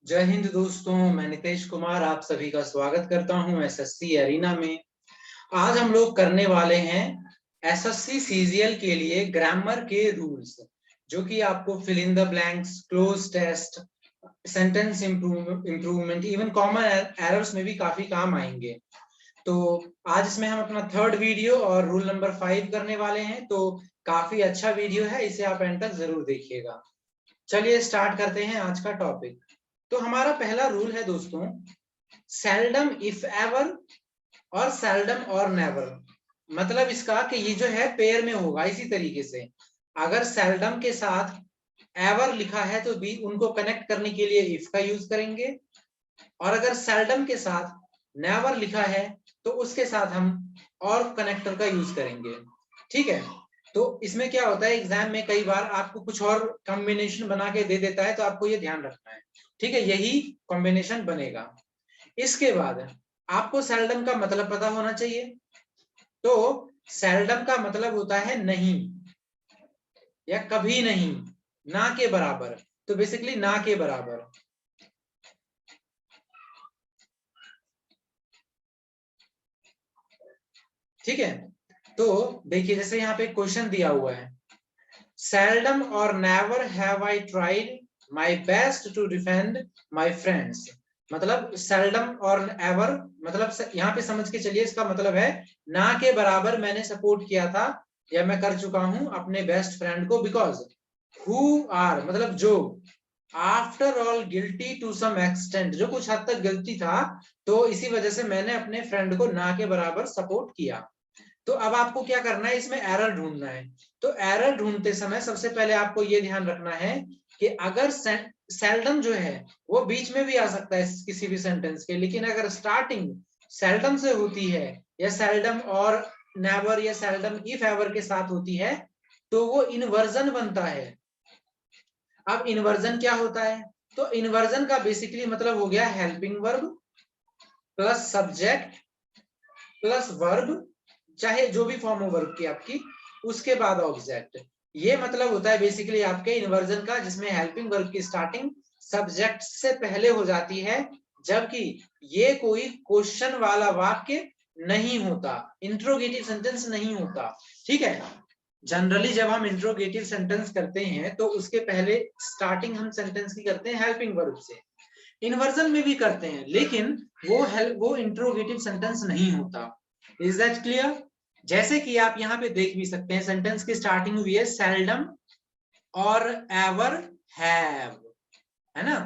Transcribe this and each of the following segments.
जय हिंद दोस्तों, मैं नितेश कुमार आप सभी का स्वागत करता हूं एसएससी एरिना में। आज हम लोग करने वाले हैं एसएससी सीजीएल के लिए ग्रामर के रूल्स, जो कि आपको fill in the blanks, cloze test, sentence improvement, even common errors में भी काफी काम आएंगे। तो आज इसमें हम अपना थर्ड वीडियो और रूल नंबर 5 करने वाले हैं। तो काफी अच्छा वीडियो है, इसे आप एंड तक जरूर देखिएगा। चलिए स्टार्ट करते हैं आज का टॉपिक। तो हमारा पहला रूल है दोस्तों, सेल्डम इफ एवर और सेल्डम और नेवर। मतलब इसका कि ये जो है पेयर में होगा। इसी तरीके से अगर सेल्डम के साथ एवर लिखा है तो भी उनको कनेक्ट करने के लिए इफ का यूज करेंगे, और अगर सेल्डम के साथ नेवर लिखा है तो उसके साथ हम और कनेक्टर का यूज करेंगे। ठीक है, तो इसमें क्या होता है, एग्जाम में कई बार आपको कुछ और कॉम्बिनेशन बना के दे देता है, तो आपको ये ध्यान रखना है। ठीक है, यही कॉम्बिनेशन बनेगा। इसके बाद आपको सेल्डम का मतलब पता होना चाहिए। तो सेल्डम का मतलब होता है नहीं या कभी नहीं, ना के बराबर। तो बेसिकली ना के बराबर। ठीक है, तो देखिए जैसे यहाँ पे क्वेश्चन दिया हुआ है, सेल्डम और never have I tried my best to defend my friends. मतलब सेल्डम और एवर, मतलब यहाँ पे समझ के चलिए, इसका मतलब है ना के बराबर मैंने सपोर्ट किया था या मैं कर चुका हूं अपने बेस्ट फ्रेंड को। बिकॉज हु आर मतलब जो, after all guilty to some extent, जो कुछ हद तक गिल्टी था, तो इसी वजह से मैंने अपने फ्रेंड को ना के बराबर सपोर्ट किया। तो अब आपको क्या करना है, इसमें एरर ढूंढना है। तो एरर ढूंढते समय सबसे पहले आपको यह ध्यान रखना है कि अगर सेल्डम जो है वो बीच में भी आ सकता है किसी भी सेंटेंस के, लेकिन अगर स्टार्टिंग सेल्डम से होती है या सेल्डम और नेवर या सेल्डम इफ एवर के साथ होती है तो वो इन्वर्जन बनता है। अब इन्वर्जन क्या होता है, तो इन्वर्जन का बेसिकली मतलब हो गया helping verb plus subject plus verb, चाहे जो भी फॉर्म हो वर्ब की आपकी, उसके बाद ऑब्जेक्ट। ये मतलब होता है बेसिकली आपके इन्वर्जन का, जिसमें हेल्पिंग वर्ब की स्टार्टिंग सब्जेक्ट से पहले हो जाती है, जबकि ये कोई क्वेश्चन वाला वाक्य नहीं होता, इंट्रोगेटिव सेंटेंस नहीं होता। ठीक है, जनरली जब हम इंट्रोगेटिव सेंटेंस करते हैं तो उसके पहले स्टार्टिंग हम सेंटेंस की करते हैं हेल्पिंग वर्ब से। इन्वर्जन में भी करते हैं, लेकिन वो इंट्रोगेटिव सेंटेंस नहीं होता। Is that clear? जैसे कि आप यहाँ पे देख भी सकते हैं, सेंटेंस की स्टार्टिंग हुई है सेल्डम और एवर हैव, है ना।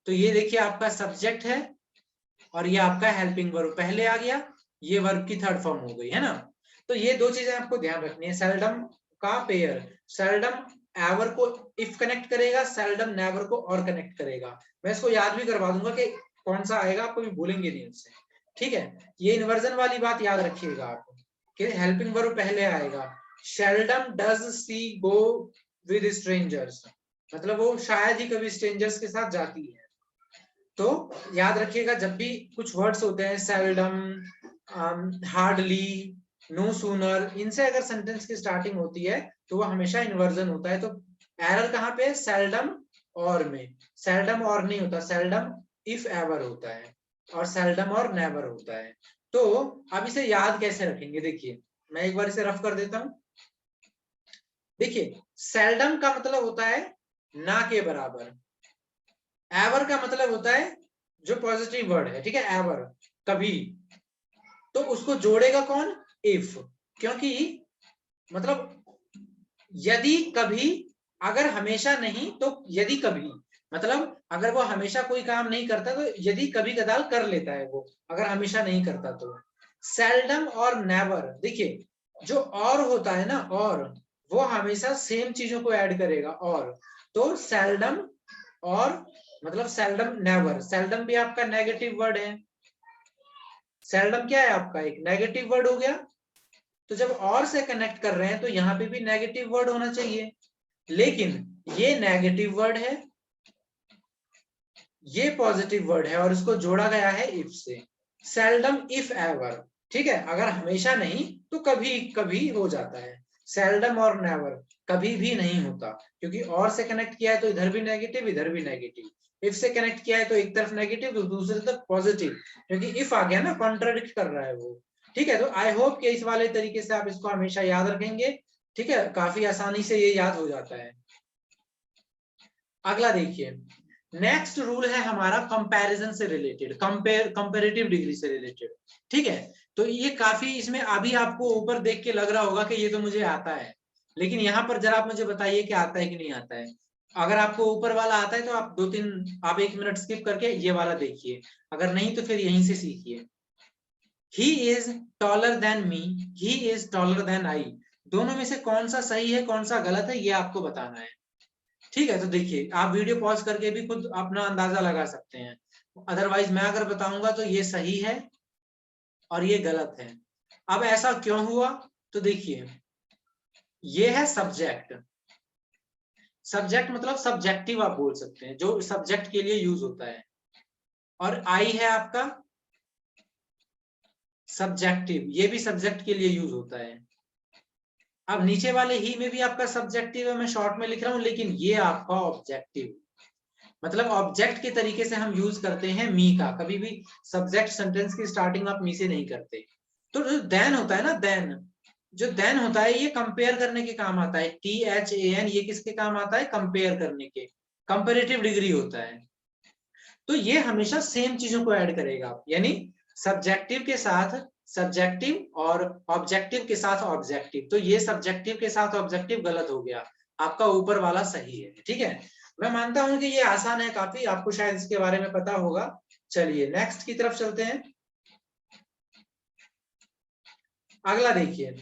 तो ये देखिए आपका सब्जेक्ट है और ये आपका हेल्पिंग वर्ब पहले आ गया, ये वर्ब की थर्ड फॉर्म हो गई, है ना। तो ये दो चीजें आपको ध्यान रखनी है। सेल्डम का पेयर, सेल्डम एवर को इफ कनेक्ट करेगा, सेल्डम नेवर को और कनेक्ट करेगा। मैं इसको याद भी करवा दूंगा कि कौन सा आएगा, आपको भी भूलेंगे नहीं उससे। ठीक है, ये इन्वर्जन वाली बात याद रखिएगा आप कि हेल्पिंग वर्ब पहले आएगा। Seldom does she go with strangers, मतलब वो शायद ही कभी स्ट्रेंजर्स के साथ जाती है। तो याद रखिएगा जब भी कुछ वर्ड्स होते हैं, सेल्डम, हार्डली, नो सूनर, इनसे अगर सेंटेंस की स्टार्टिंग होती है तो वो हमेशा इन्वर्जन होता है। तो एरर कहाँ पे, सेल्डम और में। सेल्डम और नहीं होता, सेल्डम इफ एवर होता है और सेल्डम और नेवर होता है। तो अब इसे याद कैसे रखेंगे, देखिए मैं एक बार इसे रफ कर देता हूं। देखिए सेल्डम का मतलब होता है ना के बराबर, एवर का मतलब होता है जो पॉजिटिव वर्ड है, ठीक है, एवर कभी, तो उसको जोड़ेगा कौन, इफ। क्योंकि मतलब यदि कभी, अगर हमेशा नहीं तो यदि कभी, मतलब अगर वो हमेशा कोई काम नहीं करता तो यदि कभी कदाल कर लेता है वो, अगर हमेशा नहीं करता तो। सेल्डम और नेवर, देखिए जो और होता है ना, और वो हमेशा सेम चीजों को ऐड करेगा, और तो सेल्डम और मतलब सेल्डम नेवर। सेल्डम भी आपका नेगेटिव वर्ड है, सेल्डम क्या है आपका, एक नेगेटिव वर्ड हो गया। तो जब और से कनेक्ट कर रहे हैं तो यहाँ पे भी नेगेटिव वर्ड होना चाहिए, लेकिन ये नेगेटिव वर्ड है, ये पॉजिटिव वर्ड है और इसको जोड़ा गया है इफ से। सेल्डम इफ एवर, ठीक है, अगर हमेशा नहीं तो कभी कभी हो जाता है। सेल्डम और नेवर, कभी भी नहीं होता, क्योंकि और से कनेक्ट किया है तो इधर भी नेगेटिव इधर भी नेगेटिव, इफ से कनेक्ट किया है तो एक तरफ नेगेटिव तो दूसरी तरफ पॉजिटिव, क्योंकि इफ आ गया ना, कॉन्ट्राडिक्ट कर रहा है वो। ठीक है, तो आई होप कि इस वाले तरीके से आप इसको हमेशा याद रखेंगे। ठीक है, काफी आसानी से ये याद हो जाता है। अगला देखिए, नेक्स्ट रूल है हमारा कंपैरिजन से रिलेटेड, कंपैरेटिव डिग्री से रिलेटेड। ठीक है, तो ये काफी, इसमें अभी आपको ऊपर देख के लग रहा होगा कि ये तो मुझे आता है, लेकिन यहाँ पर जरा आप मुझे बताइए कि आता है कि नहीं आता है। अगर आपको ऊपर वाला आता है तो आप 2-3 आप 1 मिनट स्किप करके ये वाला देखिए, अगर नहीं तो फिर यहीं से सीखिए। He is taller than me, he is taller than I, दोनों में से कौन सा सही है कौन सा गलत है ये आपको बताना है। ठीक है, तो देखिए आप वीडियो पॉज करके भी खुद अपना अंदाजा लगा सकते हैं, अदरवाइज मैं अगर बताऊंगा तो ये सही है और ये गलत है। अब ऐसा क्यों हुआ, तो देखिए ये है सब्जेक्ट, सब्जेक्ट मतलब सब्जेक्टिव आप बोल सकते हैं, जो सब्जेक्ट के लिए यूज होता है, और आई है आपका सब्जेक्टिव, ये भी सब्जेक्ट के लिए यूज होता है। अब नीचे वाले ही में भी आपका सब्जेक्टिव है, मैं शॉर्ट में लिख रहा हूं, लेकिन ये आपका ऑब्जेक्टिव, मतलब ऑब्जेक्ट के तरीके से हम यूज करते हैं मी का, कभी भी सब्जेक्ट सेंटेंस की स्टार्टिंग आप मी से नहीं करते। तो जो देन होता है ना, देन, जो देन होता है ये कंपेयर करने के काम आता है, THAN, ये किसके काम आता है, कंपेयर करने के, कंपेरेटिव डिग्री होता है। तो ये हमेशा सेम चीजों को ऐड करेगा, यानी सब्जेक्टिव के साथ सब्जेक्टिव और ऑब्जेक्टिव के साथ ऑब्जेक्टिव, तो ये सब्जेक्टिव के साथ ऑब्जेक्टिव गलत हो गया, आपका ऊपर वाला सही है। ठीक है, मैं मानता हूं कि ये आसान है काफी, आपको शायद इसके बारे में पता होगा। चलिए नेक्स्ट की तरफ चलते हैं। अगला देखिए,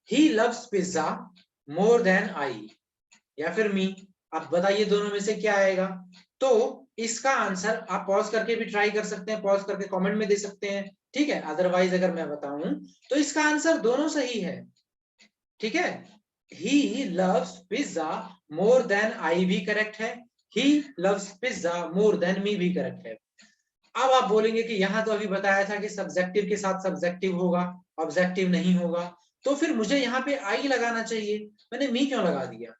he loves pizza more than I या फिर मी, आप बताइए दोनों में से क्या आएगा। तो इसका आंसर आप पॉज करके भी ट्राई कर सकते हैं, पॉज करके कमेंट में दे सकते हैं। ठीक है, अदरवाइज अगर मैं बताऊं तो इसका आंसर दोनों सही है। ठीक है, he loves pizza more than I भी करेक्ट है, he loves pizza more than me भी करेक्ट है। अब आप बोलेंगे कि यहां तो अभी बताया था कि सब्जेक्टिव के साथ सब्जेक्टिव होगा, ऑब्जेक्टिव नहीं होगा, तो फिर मुझे यहाँ पे आई लगाना चाहिए, मैंने मी क्यों लगा दिया।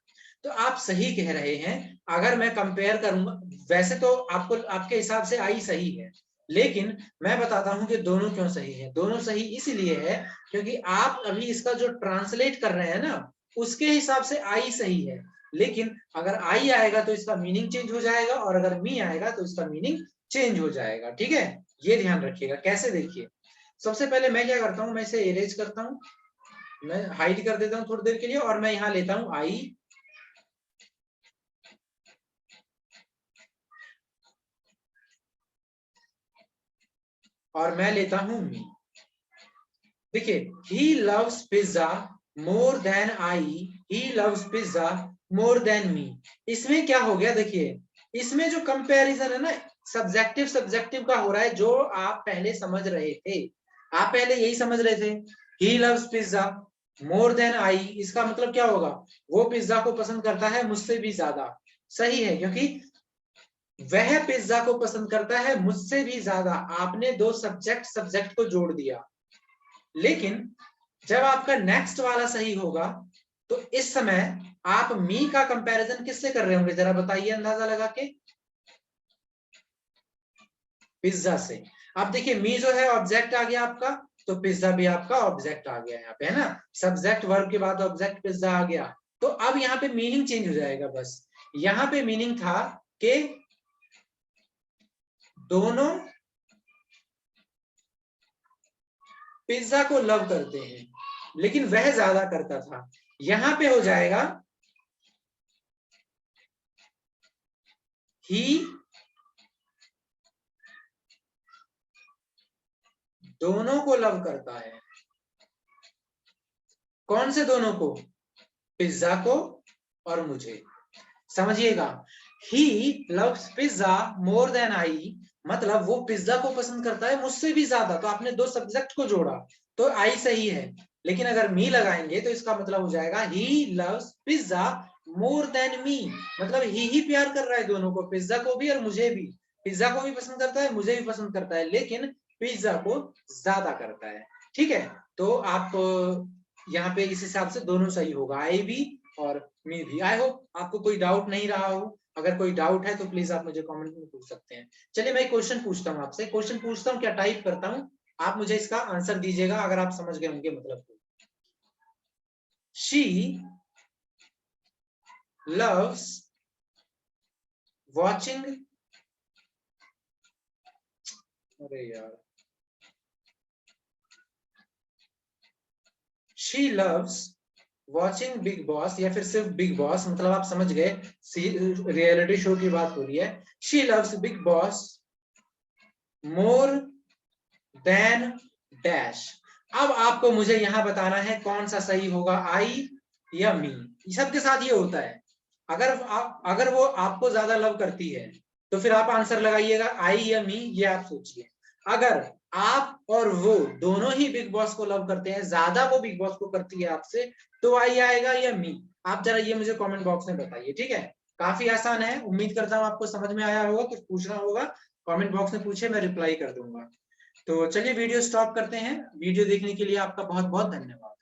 तो आप सही कह रहे हैं, अगर मैं कंपेयर करूंगा, वैसे तो आपको आपके हिसाब से आई सही है, लेकिन मैं बताता हूं कि दोनों क्यों सही है। दोनों सही इसलिए है क्योंकि आप अभी इसका जो ट्रांसलेट कर रहे हैं ना, उसके हिसाब से आई सही है, लेकिन अगर आई आएगा तो इसका मीनिंग चेंज हो जाएगा, और अगर मी आएगा तो इसका मीनिंग चेंज हो जाएगा। ठीक है, ये ध्यान रखिएगा। कैसे, देखिए सबसे पहले मैं क्या करता हूं, मैं इसे इरेज करता हूं, मैं हाइड कर देता हूं थोड़ी देर के लिए, और मैं यहां लेता हूं आई, और मैं लेता हूं मी। देखिए, he loves pizza more than I, he loves pizza more than me, इसमें क्या हो गया, देखिए इसमें जो कंपैरिजन है ना, सब्जेक्टिव सब्जेक्टिव का हो रहा है, जो आप पहले समझ रहे थे, आप पहले यही समझ रहे थे, he loves pizza more than I, इसका मतलब क्या होगा, वो पिज्जा को पसंद करता है मुझसे भी ज्यादा। सही है, क्योंकि वह पिज्जा को पसंद करता है मुझसे भी ज्यादा, आपने दो सब्जेक्ट सब्जेक्ट को जोड़ दिया। लेकिन जब आपका नेक्स्ट वाला सही होगा तो इस समय आप मी का कंपैरिजन किससे कर रहे होंगे, जरा बताइए अंदाजा लगा के, पिज्जा से। अब देखिए मी जो है ऑब्जेक्ट आ गया आपका, तो पिज्जा भी आपका ऑब्जेक्ट आ गया यहाँ पे, है ना, सब्जेक्ट वर्ब के बाद ऑब्जेक्ट पिज्जा आ गया। तो अब यहाँ पे मीनिंग चेंज हो जाएगा, बस यहाँ पे मीनिंग था कि दोनों पिज्जा को लव करते हैं, लेकिन वह ज्यादा करता था, यहां पे हो जाएगा ही दोनों को लव करता है। कौन से दोनों को, पिज्जा को और मुझे, समझिएगा, he loves pizza more than I, मतलब वो पिज्जा को पसंद करता है मुझसे भी ज्यादा, तो आपने दो सब्जेक्ट को जोड़ा तो आई सही है। लेकिन अगर मी लगाएंगे तो इसका मतलब हो जाएगा ही लव्स पिज्जा मोर देन मी, मतलब ही प्यार कर रहा है दोनों को, पिज्जा को भी और मुझे भी, पिज्जा को भी पसंद करता है मुझे भी पसंद करता है, लेकिन पिज्जा को ज्यादा करता है। ठीक है, तो आप यहाँ पे इस हिसाब से दोनों सही होगा, आई भी और मी भी। आई होप आपको कोई डाउट नहीं रहा हो। अगर कोई डाउट है तो प्लीज आप मुझे कमेंट में पूछ सकते हैं। चलिए मैं क्वेश्चन पूछता हूँ आपसे, क्वेश्चन पूछता हूँ, क्या टाइप करता हूँ, आप मुझे इसका आंसर दीजिएगा अगर आप समझ गए होंगे मतलब। शी loves watching, अरे यार, she loves watching big boss या फिर सिर्फ बिग बॉस, मतलब आप समझ गए रियलिटी शो की बात हो रही है। she loves big boss more than dash. अब आपको मुझे यहां बताना है कौन सा सही होगा, आई या मी। सबके साथ ये होता है, अगर वो आपको ज्यादा लव करती है तो फिर आप आंसर लगाइएगा आई या मी, ये आप सोचिए। अगर आप और वो दोनों ही बिग बॉस को लव करते हैं, ज्यादा वो बिग बॉस को करती है आपसे, तो आई आएगा या मी, आप जरा ये मुझे कमेंट बॉक्स में बताइए, ठीक है। काफी आसान है, उम्मीद करता हूँ आपको समझ में आया होगा। कुछ पूछना होगा कमेंट बॉक्स में पूछे, मैं रिप्लाई कर दूंगा। तो चलिए वीडियो स्टॉप करते हैं। वीडियो देखने के लिए आपका बहुत बहुत धन्यवाद।